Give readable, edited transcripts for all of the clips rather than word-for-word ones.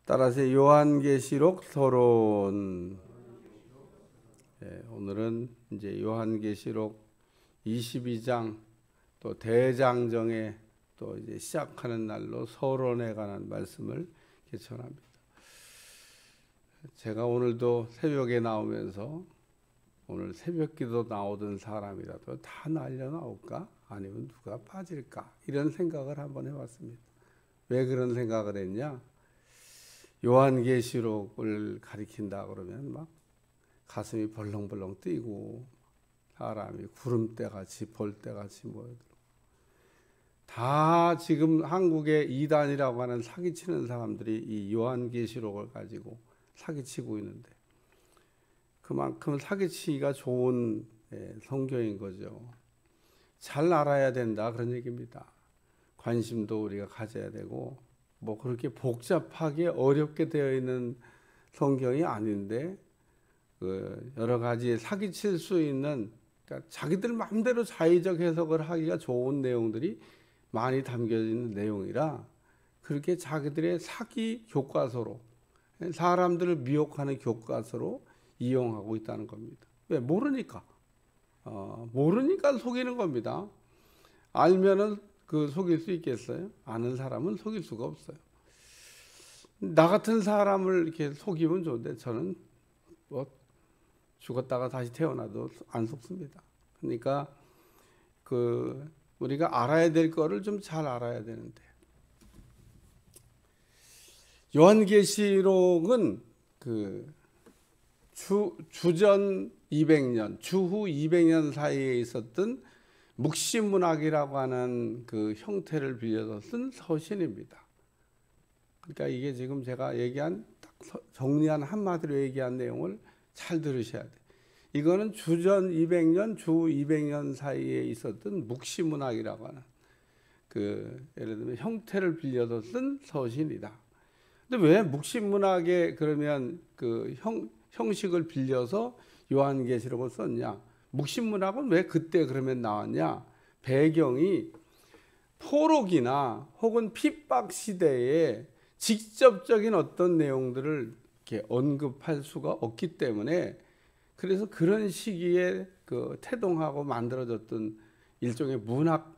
따라서 요한계시록 서론. 오늘은 이제 요한계시록 22장 또 대장정에 또 이제 시작하는 날로 서론에 관한 말씀을 전합니다. 제가 오늘도 새벽에 나오면서 오늘 새벽기도 나오던 사람이라도 다 날려 나올까? 아니면 누가 빠질까? 이런 생각을 한번 해봤습니다. 왜 그런 생각을 했냐? 요한계시록을 가리킨다 그러면 막 가슴이 벌렁벌렁 뛰고 사람이 구름대같이 볼대같이 모여들고, 다 지금 한국의 이단이라고 하는 사기치는 사람들이 이 요한계시록을 가지고 사기치고 있는데, 그만큼 사기치기가 좋은 성경인 거죠. 잘 알아야 된다 그런 얘기입니다. 관심도 우리가 가져야 되고, 뭐 그렇게 복잡하게 어렵게 되어 있는 성경이 아닌데 여러 가지 사기칠 수 있는, 그러니까 자기들 마음대로 자의적 해석을 하기가 좋은 내용들이 많이 담겨져 있는 내용이라 그렇게 자기들의 사기 교과서로, 사람들을 미혹하는 교과서로 이용하고 있다는 겁니다. 왜? 모르니까. 모르니까 속이는 겁니다. 알면은 속일 수 있겠어요? 아는 사람은 속일 수가 없어요. 나 같은 사람을 이렇게 속이면 좋은데 저는 뭐 죽었다가 다시 태어나도 안 속습니다. 그러니까 우리가 알아야 될 거를 좀 잘 알아야 되는데, 요한계시록은 주전 200년, 주후 200년 사이에 있었던 묵시문학이라고 하는 그 형태를 빌려서 쓴 서신입니다. 그러니까 이게 지금 제가 얘기한 딱 정리한 한마디로 얘기한 내용을 잘 들으셔야 돼요. 이거는 주전 200년, 주후 200년 사이에 있었던 묵시문학이라고 하는 예를 들면 형태를 빌려서 쓴 서신이다. 근데 왜 묵시문학에 그러면 형식을 빌려서 요한계시록을 썼냐? 묵시문학은 왜 그때 그러면 나왔냐? 배경이 포로기나 혹은 핍박 시대에 직접적인 어떤 내용들을 이렇게 언급할 수가 없기 때문에, 그래서 그런 시기에 태동하고 만들어졌던 일종의 문학,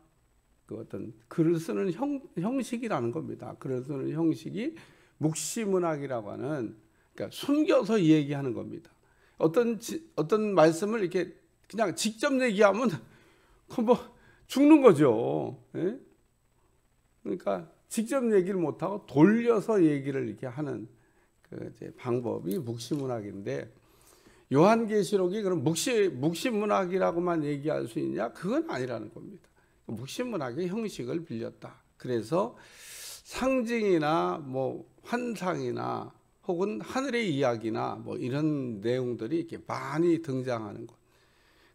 어떤 글을 쓰는 형식이라는 겁니다. 글을 쓰는 형식이 묵시문학이라고 하는, 그러니까 숨겨서 얘기하는 겁니다. 어떤 말씀을 이렇게 그냥 직접 얘기하면 뭐 죽는 거죠. 예? 그러니까 직접 얘기를 못하고 돌려서 얘기를 이렇게 하는 방법이 묵시문학인데, 요한계시록이 그럼 묵시문학이라고만 얘기할 수 있냐? 그건 아니라는 겁니다. 묵시문학의 형식을 빌렸다. 그래서 상징이나 뭐 환상이나 혹은 하늘의 이야기나 뭐 이런 내용들이 이렇게 많이 등장하는 것.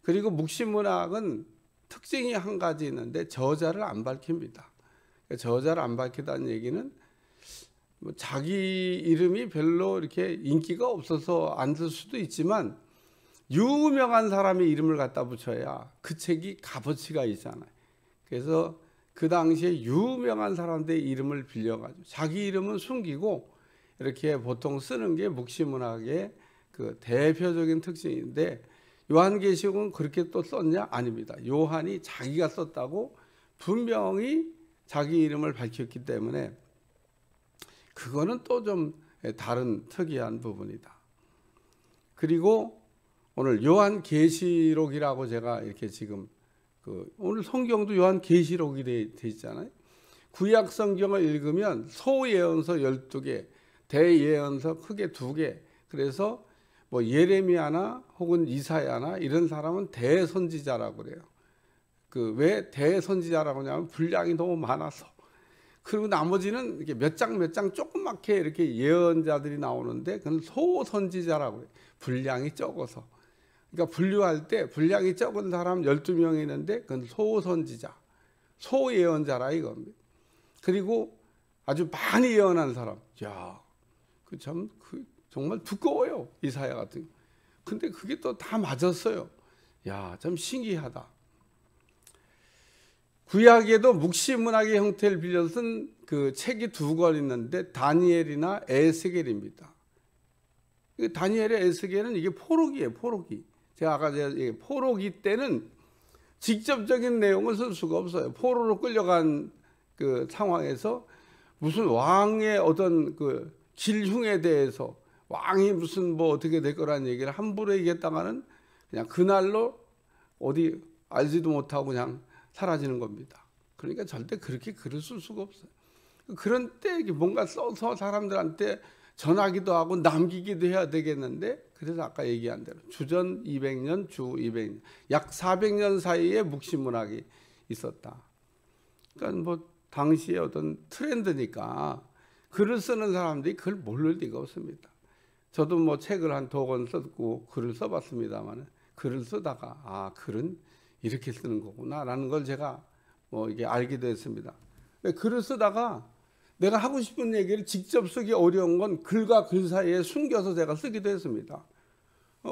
그리고 묵시문학은 특징이 한 가지 있는데 저자를 안 밝힙니다. 저자를 안 밝히다는 얘기는 뭐 자기 이름이 별로 이렇게 인기가 없어서 안 쓸 수도 있지만, 유명한 사람의 이름을 갖다 붙여야 그 책이 값어치가 있잖아요. 그래서 그 당시에 유명한 사람들의 이름을 빌려가지고 자기 이름은 숨기고 이렇게 보통 쓰는 게 묵시문학의 대표적인 특징인데, 요한계시록은 그렇게 또 썼냐? 아닙니다. 요한이 자기가 썼다고 분명히 자기 이름을 밝혔기 때문에 그거는 또 좀 다른 특이한 부분이다. 그리고 오늘 요한계시록이라고 제가 이렇게 지금 오늘 성경도 요한계시록이 돼 있잖아요. 구약 성경을 읽으면 소예언서 12개, 대예언서 크게 2개. 그래서 뭐 예레미야나 혹은 이사야나 이런 사람은 대선지자라고 그래요. 왜 대선지자라고 하냐면 분량이 너무 많아서. 그리고 나머지는 이렇게 몇 장 조그맣게 이렇게 예언자들이 나오는데 그건 소선지자라고 해요. 분량이 적어서. 그러니까 분류할 때 분량이 적은 사람 12명이 있는데 그건 소선지자, 소예언자라 이겁니다. 그리고 아주 많이 예언한 사람, 정말 두꺼워요, 이사야 같은 거. 근데 그게 또 다 맞았어요. 참 신기하다. 구약에도 묵시문학의 형태를 빌려 쓴 그 책이 두 권 있는데 다니엘이나 에스겔입니다. 다니엘의 에스겔은 이게 포로기예요, 포로기. 제가 아까 포로기 때는 직접적인 내용을 쓸 수가 없어요. 포로로 끌려간 그 상황에서 무슨 왕의 어떤 그 길흉에 대해서 왕이 무슨 뭐 어떻게 될 거라는 얘기를 함부로 얘기했다가는 그냥 그날로 어디 알지도 못하고 그냥 사라지는 겁니다. 그러니까 절대 그렇게 글을 쓸 수가 없어요. 그런 때 뭔가 써서 사람들한테 전하기도 하고 남기기도 해야 되겠는데, 그래서 아까 얘기한 대로 주전 200년, 주 200년, 약 400년 사이에 묵시문학이 있었다. 그러니까 뭐 당시의 어떤 트렌드니까 글을 쓰는 사람들이 그걸 모를 리가 없습니다. 저도 뭐 책을 한 2권 썼고 글을 써봤습니다만, 글을 쓰다가 아, 글은 이렇게 쓰는 거구나라는 걸 제가 뭐 이게 알기도 했습니다. 글을 쓰다가 내가 하고 싶은 얘기를 직접 쓰기 어려운 건 글과 글 사이에 숨겨서 제가 쓰기도 했습니다.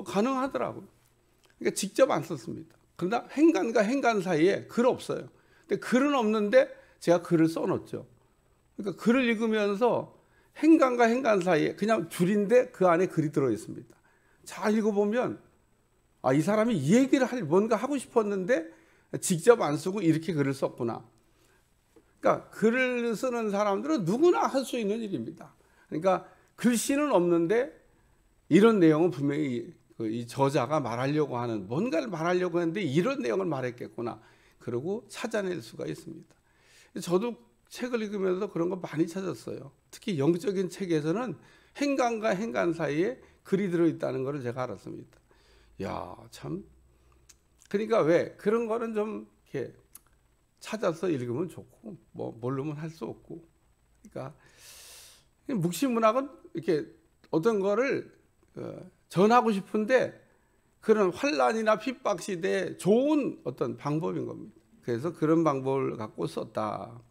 가능하더라고요. 그러니까 직접 안 썼습니다. 그러나 행간과 행간 사이에 글 없어요. 근데 글은 없는데 제가 글을 써놓죠. 그러니까 글을 읽으면서 행간과 행간 사이에 그냥 줄인데 그 안에 글이 들어있습니다. 잘 읽어보면 아, 이 사람이 이 얘기를 뭔가 하고 싶었는데 직접 안 쓰고 이렇게 글을 썼구나. 그러니까 글을 쓰는 사람들은 누구나 할 수 있는 일입니다. 그러니까 글씨는 없는데 이런 내용은 분명히 이 저자가 말하려고 하는, 뭔가를 말하려고 했는데 이런 내용을 말했겠구나. 그러고 찾아낼 수가 있습니다. 저도 책을 읽으면서 그런 거 많이 찾았어요. 특히 영적인 책에서는 행간과 행간 사이에 글이 들어있다는 것을 제가 알았습니다. 야, 참. 그러니까 왜 그런 거는 좀 이렇게 찾아서 읽으면 좋고 뭐 모르면 할 수 없고. 그러니까 묵시문학은 이렇게 어떤 거를 전하고 싶은데 그런 환란이나 핍박 시대에 좋은 어떤 방법인 겁니다. 그래서 그런 방법을 갖고 썼다.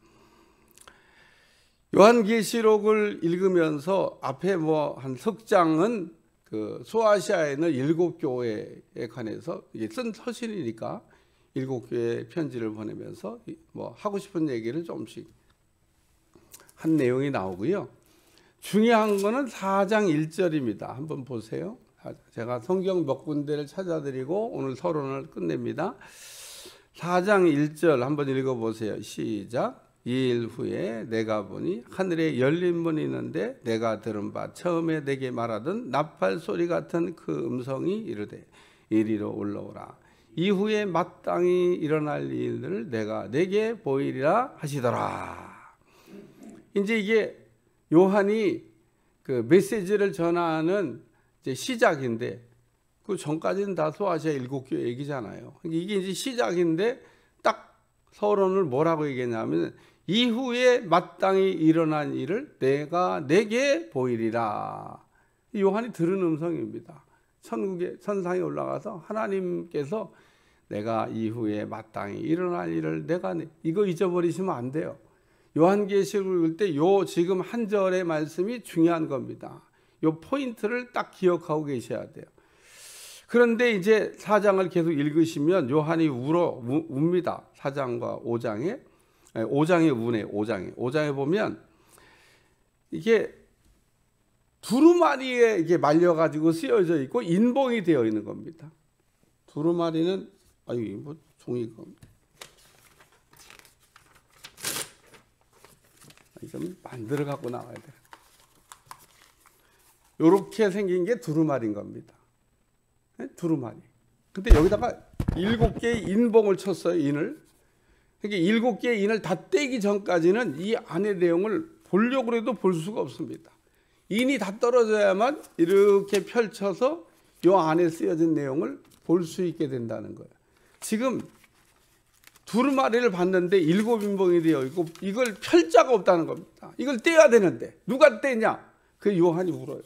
요한계시록을 읽으면서 앞에 뭐 한 석 장은 그 소아시아에 있는 7교회에 관해서 쓴 서신이니까 7교회 편지를 보내면서 뭐 하고 싶은 얘기를 조금씩 한 내용이 나오고요. 중요한 거는 4장 1절입니다. 한번 보세요. 제가 성경 몇 군데를 찾아드리고 오늘 서론을 끝냅니다. 4장 1절 한번 읽어보세요. 시작. 2일 후에 내가 보니 하늘에 열린 문이 있는데 내가 들은 바 처음에 내게 말하던 나팔 소리 같은 그 음성이 이르되 이리로 올라오라. 이후에 마땅히 일어날 일들을 내가 내게 보이리라 하시더라. 이제 이게 요한이 그 메시지를 전하는 이제 시작인데, 그 전까지는 다 소아시아 7교회 얘기잖아요. 이게 이제 시작인데 딱 서론을 뭐라고 얘기했냐면 이후에 마땅히 일어난 일을 내가 내게 보이리라. 요한이 들은 음성입니다. 천국에 천상에 올라가서 하나님께서 내가 이후에 마땅히 일어날 일을 내가 이거 잊어버리시면 안 돼요. 요한계시록을 읽을 때 요 지금 한 절의 말씀이 중요한 겁니다. 요 포인트를 딱 기억하고 계셔야 돼요. 그런데 이제 4장을 계속 읽으시면 요한이 웁니다. 4장과 5장에 5장에 우네. 5장에 보면 이게 두루마리에 이게 말려가지고 쓰여져 있고 인봉이 되어 있는 겁니다. 두루마리는 아유 뭐 종이가 좀 만들어 갖고 나와야 돼. 이렇게 생긴 게 두루마리인 겁니다. 두루마리. 근데 여기다가 7개의 인봉을 쳤어요. 인을. 그러니까 7개의 인을 다 떼기 전까지는 이 안의 내용을 보려고 해도 볼 수가 없습니다. 인이 다 떨어져야만 이렇게 펼쳐서 이 안에 쓰여진 내용을 볼 수 있게 된다는 거예요. 지금 두루마리를 봤는데 7인봉이 되어 있고 이걸 펼 자가 없다는 겁니다. 이걸 떼야 되는데 누가 떼냐? 그 요한이 울어요.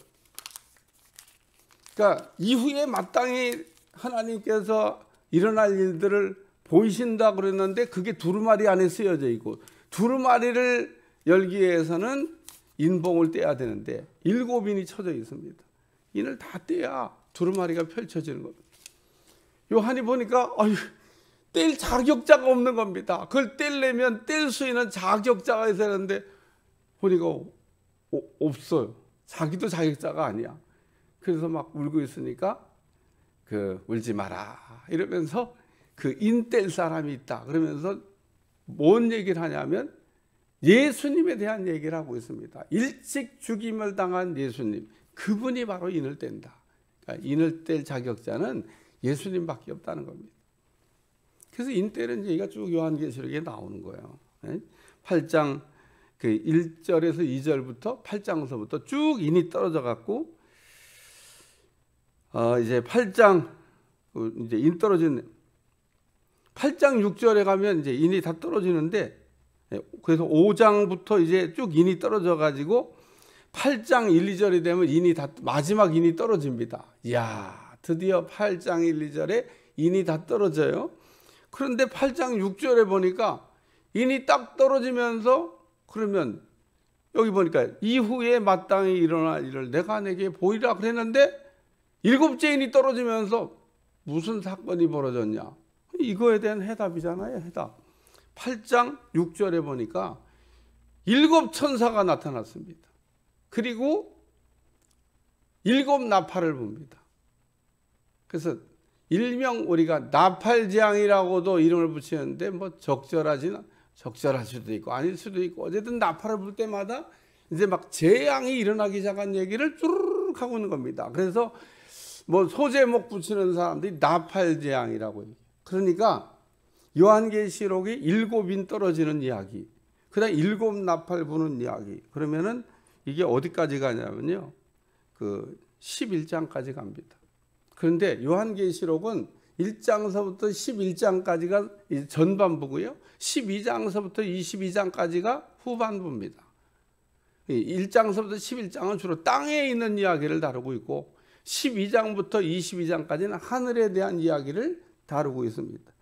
그러니까 이후에 마땅히 하나님께서 일어날 일들을 보이신다 그랬는데 그게 두루마리 안에 쓰여져 있고, 두루마리를 열기 위해서는 인봉을 떼야 되는데 7인이 쳐져 있습니다. 인을 다 떼야 두루마리가 펼쳐지는 겁니다. 요한이 보니까 뗄 자격자가 없는 겁니다. 그걸 떼려면 뗄 수 있는 자격자가 있어야 하는데 보니까 없어요. 자기도 자격자가 아니야. 그래서 막 울고 있으니까 울지 마라 이러면서 인뗄 사람이 있다 그러면서 뭔 얘기를 하냐면 예수님에 대한 얘기를 하고 있습니다. 일찍 죽임을 당한 예수님, 그분이 바로 인을 뗀다. 그러니까 인을 뗄 자격자는 예수님밖에 없다는 겁니다. 그래서 인 떼는 얘기가 쭉 요한계시록에 나오는 거예요. 8장 1절에서 2절부터 8장서부터 쭉 인이 떨어져 갖고 이제 8장 이제 인 떨어진 8장 6절에 가면 이제 인이 다 떨어지는데, 그래서 5장부터 이제 쭉 인이 떨어져 가지고 8장 1, 2절이 되면 인이 다 마지막 인이 떨어집니다. 이야, 드디어 8장 1, 2절에 인이 다 떨어져요. 그런데 8장 6절에 보니까 인이 딱 떨어지면서 그러면 여기 보니까 이후에 마땅히 일어날 일을 내가 내게 보이라 그랬는데 7째 인이 떨어지면서 무슨 사건이 벌어졌냐? 이거에 대한 해답이잖아요. 해답. 8장 6절에 보니까 7 천사가 나타났습니다. 그리고 7 나팔을 붑니다. 그래서 일명 우리가 나팔재앙이라고도 이름을 붙이는데 뭐 적절할 수도 있고 아닐 수도 있고 어쨌든 나팔을 불 때마다 이제 막 재앙이 일어나기 시작한 얘기를 쭈르륵 하고 있는 겁니다. 그래서 뭐 소제목 붙이는 사람들이 나팔재앙이라고 해요. 그러니까 요한계시록이 7인 떨어지는 이야기, 그다음 7 나팔 부는 이야기. 그러면은 이게 어디까지 가냐면요, 11장까지 갑니다. 그런데 요한계시록은 1장서부터 11장까지가 전반부고요, 12장서부터 22장까지가 후반부입니다. 1장서부터 11장은 주로 땅에 있는 이야기를 다루고 있고 12장부터 22장까지는 하늘에 대한 이야기를 다루고 있습니다.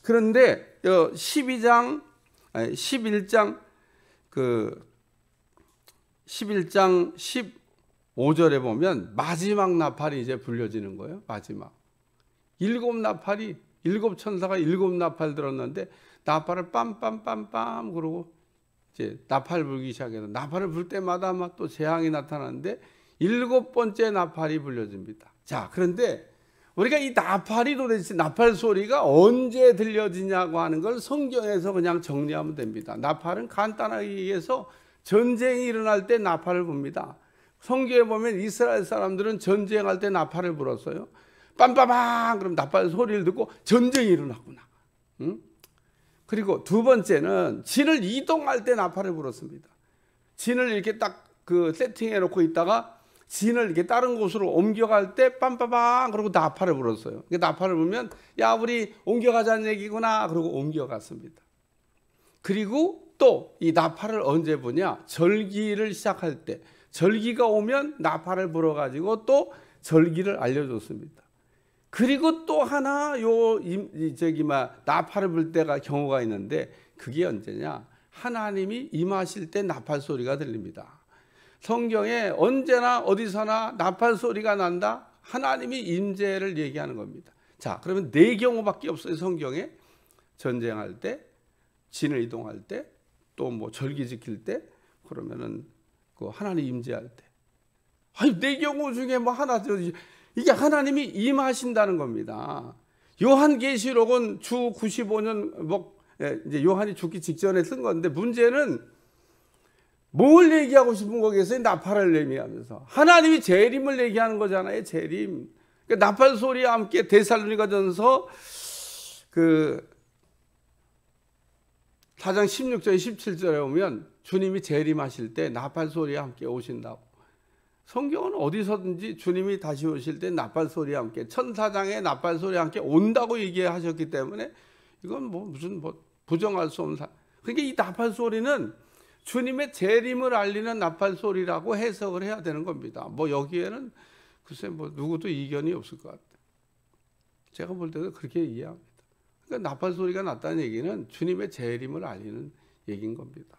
그런데 11장 15절에 보면 마지막 나팔이 이제 불려지는 거예요. 마지막 7 나팔이 7 천사가 7 나팔 들었는데 나팔을 빰빰빰빰 그러고 이제 나팔 불기 시작해서 나팔을 불 때마다 막 또 재앙이 나타나는데 7번째 나팔이 불려집니다. 자, 그런데 우리가 이 나팔이 도대체 나팔 소리가 언제 들려지냐고 하는 걸 성경에서 그냥 정리하면 됩니다. 나팔은 간단하게 얘기해서 전쟁이 일어날 때 나팔을 붑니다. 성경에 보면 이스라엘 사람들은 전쟁할 때 나팔을 불었어요. 빰빠방 그럼 나팔 소리를 듣고 전쟁이 일어났구나. 응? 그리고 두 번째는 진을 이동할 때 나팔을 불었습니다. 진을 이렇게 딱 세팅해 놓고 있다가 진을 이렇게 다른 곳으로 옮겨갈 때 빰빠방 그러고 나팔을 불었어요. 나팔을 불면 야 우리 옮겨가자는 얘기구나 그러고 옮겨갔습니다. 그리고 또 이 나팔을 언제 부냐? 절기를 시작할 때, 절기가 오면 나팔을 불어가지고 또 절기를 알려줬습니다. 그리고 또 하나 나팔을 불 때가 경우가 있는데 그게 언제냐? 하나님이 임하실 때 나팔 소리가 들립니다. 성경에 언제나 어디서나 나팔 소리가 난다. 하나님이 임재를 얘기하는 겁니다. 자, 그러면 4경우밖에 없어요. 성경에 전쟁할 때, 진을 이동할 때, 또 뭐 절기 지킬 때, 그러면은 하나님 임재할 때. 아니 4경우 중에 뭐 하나죠. 이게 하나님이 임하신다는 겁니다. 요한계시록은 주 95년 이제 요한이 죽기 직전에 쓴 건데 문제는 뭘 얘기하고 싶은 거겠어요? 나팔을 얘기하면서 하나님이 재림을 얘기하는 거잖아요. 재림. 그러니까 나팔 소리와 함께 데살로니가전서 4장 16절 17절에 보면 주님이 재림하실 때 나팔 소리와 함께 오신다고. 성경은 어디서든지 주님이 다시 오실 때 나팔 소리와 함께 천사장의 나팔 소리와 함께 온다고 얘기하셨기 때문에 이건 무슨 부정할 수 없는 그러니까 이 나팔 소리는 주님의 재림을 알리는 나팔 소리라고 해석을 해야 되는 겁니다. 여기에는 글쎄 누구도 이견이 없을 것 같아요. 제가 볼 때도 그렇게 이해합니다. 그러니까 나팔 소리가 났다는 얘기는 주님의 재림을 알리는 얘기인 겁니다.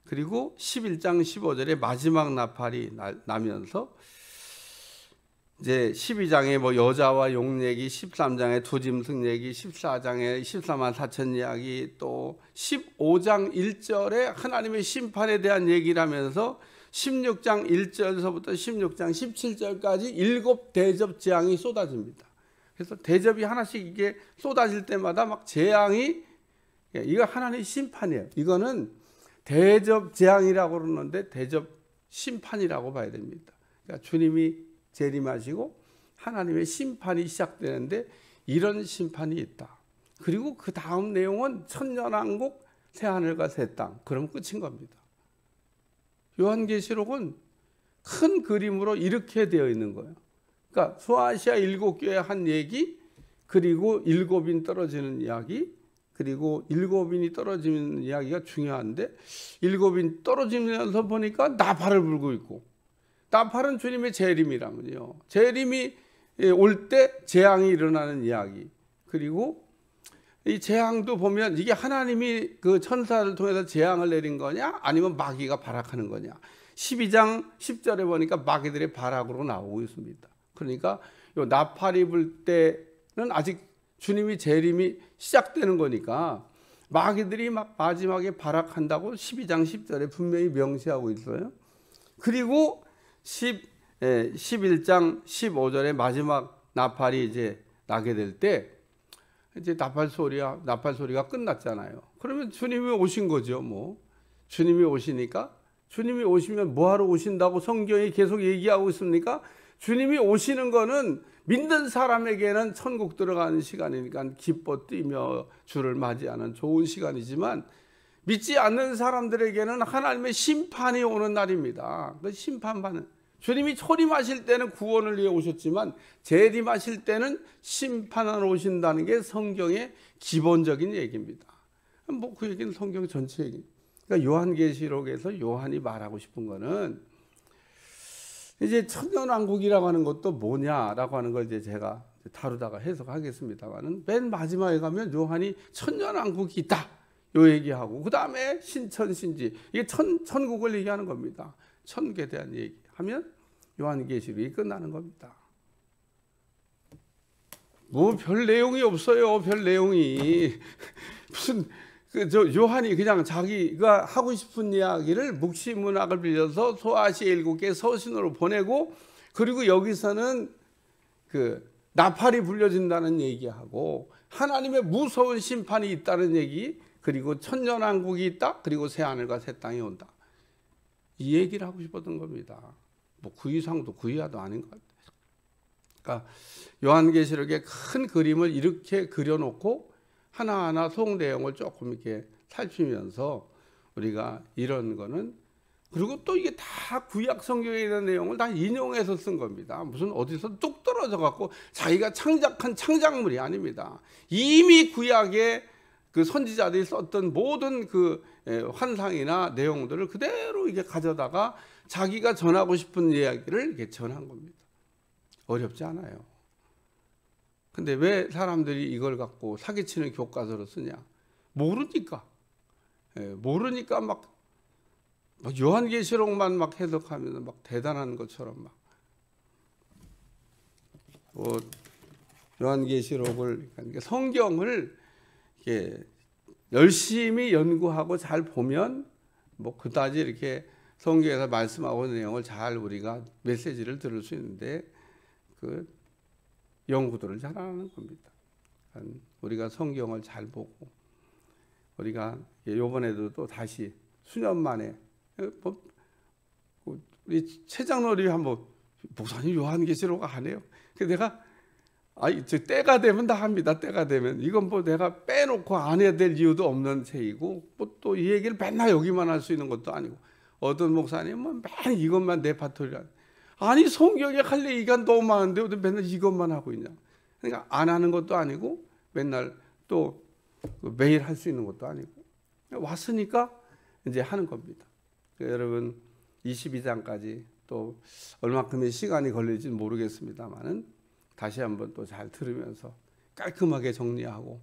그리고 11장 15절에 마지막 나팔이 나면서 이제 12장에 뭐 여자와 용 얘기, 13장에 두 짐승 얘기, 14장에 14만 4천 이야기, 또 15장 1절에 하나님의 심판에 대한 얘기를 하면서 16장 1절서부터 16장 17절까지 7 대접 재앙이 쏟아집니다. 그래서 대접이 하나씩 이게 쏟아질 때마다 막 재앙이, 이거 하나님의 심판이에요. 이거는 대접 재앙이라고 그러는데 대접 심판이라고 봐야 됩니다. 그러니까 주님이 재림하시고 하나님의 심판이 시작되는데 이런 심판이 있다. 그리고 그 다음 내용은 천년왕국, 새하늘과 새 땅, 그럼 끝인 겁니다. 요한계시록은 큰 그림으로 이렇게 되어 있는 거예요. 그러니까 소아시아 7교회 한 얘기, 그리고 7인 떨어지는 이야기, 그리고 7인이 떨어지는 이야기가 중요한데 7인 떨어지면서 보니까 나팔을 불고 있고, 나팔은 주님의 재림이라면요. 재림이 올 때 재앙이 일어나는 이야기. 그리고 이 재앙도 보면 이게 하나님이 그 천사를 통해서 재앙을 내린 거냐, 아니면 마귀가 발악하는 거냐. 12장 10절에 보니까 마귀들의 발악으로 나오고 있습니다. 그러니까 요 나팔이 불 때는 아직 주님이 재림이 시작되는 거니까 마귀들이 막 마지막에 발악한다고 12장 10절에 분명히 명시하고 있어요. 그리고 11장 15절에 마지막 나팔이 이제 나게 될 때 이제 나팔 소리가 끝났잖아요. 그러면 주님이 오신 거죠. 뭐 주님이 오시니까, 주님이 오시면 뭐하러 오신다고 성경이 계속 얘기하고 있습니까? 주님이 오시는 거는 믿는 사람에게는 천국 들어가는 시간이니까 기뻐 뛰며 주를 맞이하는 좋은 시간이지만, 믿지 않는 사람들에게는 하나님의 심판이 오는 날입니다. 그 심판받는, 주님이 초림하실 때는 구원을 위해 오셨지만 재림하실 때는 심판하러 오신다는 게 성경의 기본적인 얘기입니다. 뭐 그 얘기는 성경 전체 얘기. 그러니까 요한계시록에서 요한이 말하고 싶은 거는 이제 천년왕국이라고 하는 것도 뭐냐라고 하는 걸 이제 제가 다루다가 해석하겠습니다만은, 맨 마지막에 가면 요한이 천년왕국이 있다 요 얘기하고, 그 다음에 신천신지, 이게 천국을 얘기하는 겁니다. 천국에 대한 얘기하면 요한계시록이 끝나는 겁니다. 뭐 별 내용이 없어요. 별 내용이 무슨 요한이 그냥 자기가 하고 싶은 이야기를 묵시문학을 빌려서 소아시아 7개 서신으로 보내고, 그리고 여기서는 그 나팔이 불려진다는 얘기하고 하나님의 무서운 심판이 있다는 얘기, 그리고 천년왕국이 있다, 그리고 새하늘과 새 땅이 온다, 이 얘기를 하고 싶었던 겁니다. 뭐 그 이상도 그 이하도 아닌 것 같아요. 그러니까 요한계시록의 큰 그림을 이렇게 그려놓고 하나하나 속 내용을 조금 이렇게 살피면서 우리가 이런 거는, 그리고 또 이게 다 구약 성경에 있는 내용을 다 인용해서 쓴 겁니다. 무슨 어디서 뚝 떨어져 갖고 자기가 창작한 창작물이 아닙니다. 이미 구약에 그 선지자들이 썼던 모든 그 환상이나 내용들을 그대로 이게 가져다가 자기가 전하고 싶은 이야기를 이렇게 전한 겁니다. 어렵지 않아요. 근데 왜 사람들이 이걸 갖고 사기치는 교과서로 쓰냐? 모르니까. 모르니까 막 요한계시록만 막 해석하면서 막 대단한 것처럼 막. 요한계시록을, 그러니까 성경을 이렇게 열심히 연구하고 잘 보면 뭐 그다지 이렇게 성경에서 말씀하고 있는 내용을 잘 우리가 메시지를 들을 수 있는데, 그 연구들을 잘 하는 겁니다. 우리가 성경을 잘 보고, 우리가 이번에도 또 다시 수년 만에 우리 최장로리 한번 목사님 요한계시록 안 해요. 그래서 내가 저 때가 되면 다 합니다. 때가 되면. 이건 뭐 내가 빼놓고 안 해야 될 이유도 없는 책이고, 뭐 또 이 얘기를 맨날 여기만 할 수 있는 것도 아니고, 어떤 목사님은 맨 이것만 내 파토리라. 아니 성경에 할 얘기가 너무 많은데 왜 맨날 이것만 하고 있냐. 그러니까 안 하는 것도 아니고 맨날 또 매일 할 수 있는 것도 아니고, 왔으니까 이제 하는 겁니다. 그러니까 여러분 22장까지 또 얼마큼의 시간이 걸릴지 모르겠습니다만은 다시 한번 또 잘 들으면서 깔끔하게 정리하고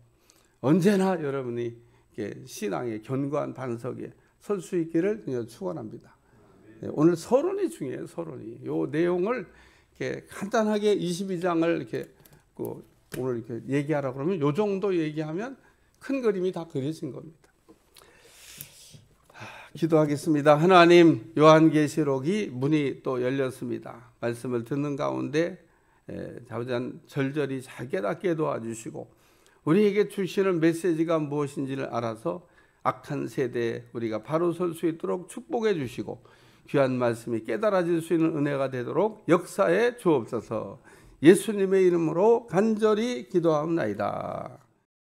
언제나 여러분이 신앙의 견고한 반석에 설 수 있기를 축원합니다. 오늘 서론이 중요해요. 서론이. 요 내용을 이렇게 간단하게 22장을 이렇게 오늘 이렇게 얘기하라 그러면 요 정도 얘기하면 큰 그림이 다 그려진 겁니다. 기도하겠습니다. 하나님, 요한계시록이 문이 또 열렸습니다. 말씀을 듣는 가운데 자우전 절절히 잘 깨닫게 도와주시고 우리에게 주시는 메시지가 무엇인지를 알아서 악한 세대에 우리가 바로 설 수 있도록 축복해 주시고 귀한 말씀이 깨달아질 수 있는 은혜가 되도록 역사해 주옵소서. 예수님의 이름으로 간절히 기도하옵나이다.